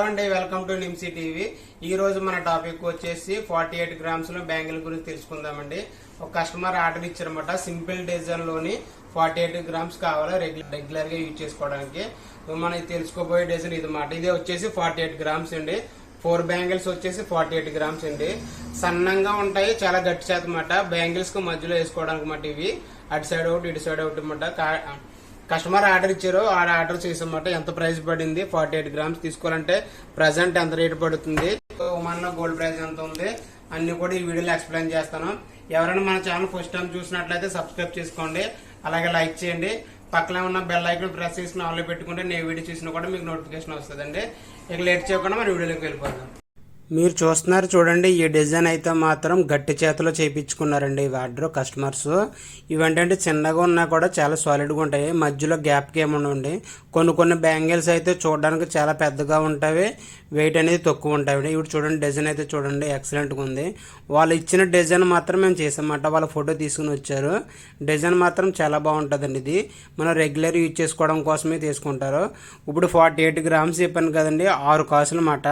అండి, welcome to నిమ్సీ TV. ఈ రోజు మన టాపిక్ వచ్చేసి 48 గ్రామ్స్ లో బ్యాంగిల్ గురించి తెలుసుకుందామండి. ఒక కస్టమర్ ఆర్డర్ ఇచ్చారన్నమాట. సింపుల్ డిజైన్ లోని 48 గ్రామ్స్ కావాలి రెగ్యులర్ గా యూజ్ చేసుకోవడానికి. మనం తెలుసుకోబోయే డిజైన్ ఇది మాట. ఇదే వచ్చేసి 48 గ్రామ్స్ అండి. 4 బ్యాంగిల్స్ వచ్చేసి 48 గ్రామ్స్ అండి. సన్నంగా ఉంటాయి, చాలా గట్టి చేత మాట. బ్యాంగిల్స్ కు మధ్యలో వేసుకోవడానికి మాట. ఇవి అటు సైడ్ ఒకటి ఇటు సైడ్ ఒకటి అన్నమాట. కస్టమర్ ఆర్డర్ ఇచ్చారు, ఆర్డర్ చేసామాట. ఎంత ప్రైస్ పడింది, 48 గ్రామ్స్ తీసుకోవాలంటే ప్రజెంట్ ఎంత రేటు పడుతుంది, మన గోల్డ్ ప్రైస్ ఎంత ఉంది అన్ని కూడా ఈ వీడియోలో ఎక్స్ప్లెయిన్ చేస్తాను. ఎవరైనా మన ఛానల్ ఫస్ట్ టైం చూసినట్లయితే సబ్స్క్రైబ్ చేసుకోండి, అలాగే లైక్ చేయండి. పక్కన ఉన్న బెల్ ఐకాన్ ప్రెస్ చేసుకుని ఆన్లో పెట్టుకుంటే నేను వీడియో చూసినా కూడా మీకు నోటిఫికేషన్ వస్తుందండి. ఇక లేట్ చేయకుండా మన వీడియోలోకి వెళ్ళిపోదాం. మీరు చూస్తున్నారు చూడండి, ఈ డిజైన్ అయితే మాత్రం గట్టి చేతిలో చేయించుకున్నారండి ఈ ఆర్డర్ కస్టమర్స్. ఇవేంటంటే చిన్నగా ఉన్నా కూడా చాలా సాలిడ్గా ఉంటాయి, మధ్యలో గ్యాప్కి ఏమన్నా. కొన్ని బ్యాంగిల్స్ అయితే చూడడానికి చాలా పెద్దగా ఉంటాయి, వెయిట్ అనేది తక్కువ ఉంటాయి. ఇప్పుడు చూడండి డిజైన్ అయితే చూడండి ఎక్సలెంట్గా ఉంది. వాళ్ళు ఇచ్చిన డిజైన్ మాత్రం మేము చేసామన్నమాట. వాళ్ళ ఫోటో తీసుకుని వచ్చారు. డిజైన్ మాత్రం చాలా బాగుంటుందండి. ఇది మనం రెగ్యులర్ యూజ్ చేసుకోవడం కోసమే తీసుకుంటారు. ఇప్పుడు 48 గ్రామ్స్ చెప్పాను కదండి, 6 కాసులు అన్నమాట.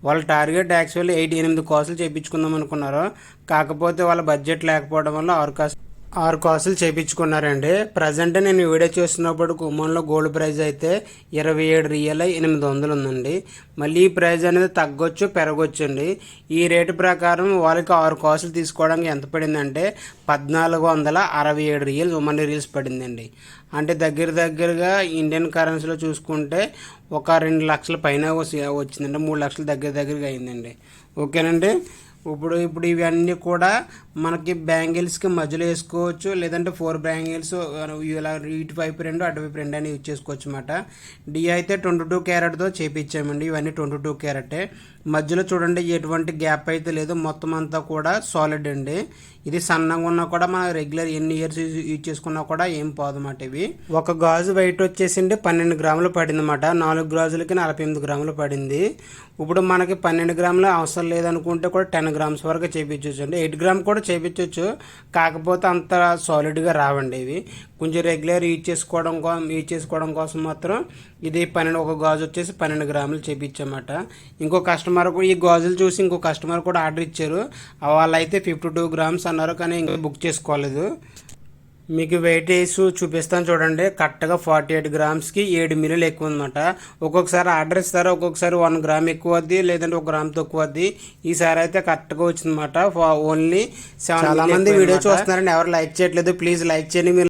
వాళ్ళ టార్గెట్ యాక్చువల్లీ 8 కాసులు చేయించుకుందాం అనుకున్నారు. కాకపోతే వాళ్ళ బడ్జెట్ లేకపోవడం వల్ల 6 కాసులు చేయించుకున్నారండి. ప్రజెంట్ నేను వీడియో చూస్తున్నప్పుడు కుమ్మన్లో గోల్డ్ ప్రైస్ అయితే 27 రియల్ 800 ఉందండి. మళ్ళీ ఈ ప్రైస్ అనేది తగ్గొచ్చు పెరగొచ్చు అండి. ఈ రేటు ప్రకారం వాళ్ళకి 6 కాసులు తీసుకోవడానికి ఎంత పడిందంటే 1467 రియల్స్ మనీ రీల్స్ పడిందండి. అంటే దగ్గరగా ఇండియన్ కరెన్సీలో చూసుకుంటే ఒక 2 లక్షల పైన వచ్చిందండి. 3 లక్షల దగ్గరగా అయిందండి. ఓకేనండి. ఇప్పుడు ఇవన్నీ కూడా మనకి బ్యాంగిల్స్కి మధ్యలో వేసుకోవచ్చు, లేదంటే 4 బ్యాంగిల్స్ ఇలా ఇటువైపు 2 అటువైపు 2 అని యూజ్ చేసుకోవచ్చు అన్నమాట. డి అయితే 22 క్యారెట్తో చేపించామండి. ఇవన్నీ 22 క్యారెటే. మధ్యలో చూడండి ఎటువంటి గ్యాప్ అయితే లేదు, మొత్తం అంతా కూడా సాలిడ్ అండి. ఇది సన్నగా ఉన్నా కూడా మనం రెగ్యులర్ ఎన్ని ఇయర్స్ యూజ్ చేసుకున్నా కూడా ఏం పోదన్నమాట. ఇవి ఒక గాజు వెయిట్ వచ్చేసిండి 12 గ్రాములు పడింది అన్నమాట. 4 గాజులకి 48 గ్రాములు పడింది. ఇప్పుడు మనకి 12 గ్రాములు అవసరం లేదనుకుంటే కూడా 10 గ్రామ్స్ వరకు చేయించవచ్చు అండి. 8 గ్రామ్ కూడా చేయించవచ్చు, కాకపోతే అంత సాలిడ్గా రావండి. ఇవి కొంచెం రెగ్యులర్ యూజ్ చేసుకోవడం కోసం మాత్రం ఇది ఒక గాజు వచ్చేసి 12 గ్రాములు చేయించామన్నమాట. ఇంకో కస్టమర్ ఈ గాజులు చూసి ఇంకో కస్టమర్ కూడా ఆర్డర్ ఇచ్చారు. వాళ్ళైతే 52 గ్రామ్స్ అన్నారు, కానీ ఇంకా బుక్ చేసుకోలేదు. మీకు వెయిట్ వేసి చూపిస్తాను చూడండి. కరెక్ట్గా 48 గ్రామ్స్కి 7 మిల్లీలు ఎక్కువ అనమాట. ఒక్కొక్కసారి ఆర్డర్ ఇస్తారు, ఒక్కొక్కసారి 1 గ్రామ్ ఎక్కువ వద్ది, లేదంటే 1 గ్రామ్ తక్కువ వద్ది. ఈసారి అయితే కరెక్ట్గా వచ్చిందన్నమాట. ఓన్లీ 7. చాలా మంది వీడియో చూస్తున్నారండి, ఎవరు లైక్ చేయట్లేదు. ప్లీజ్ లైక్ చేయండి.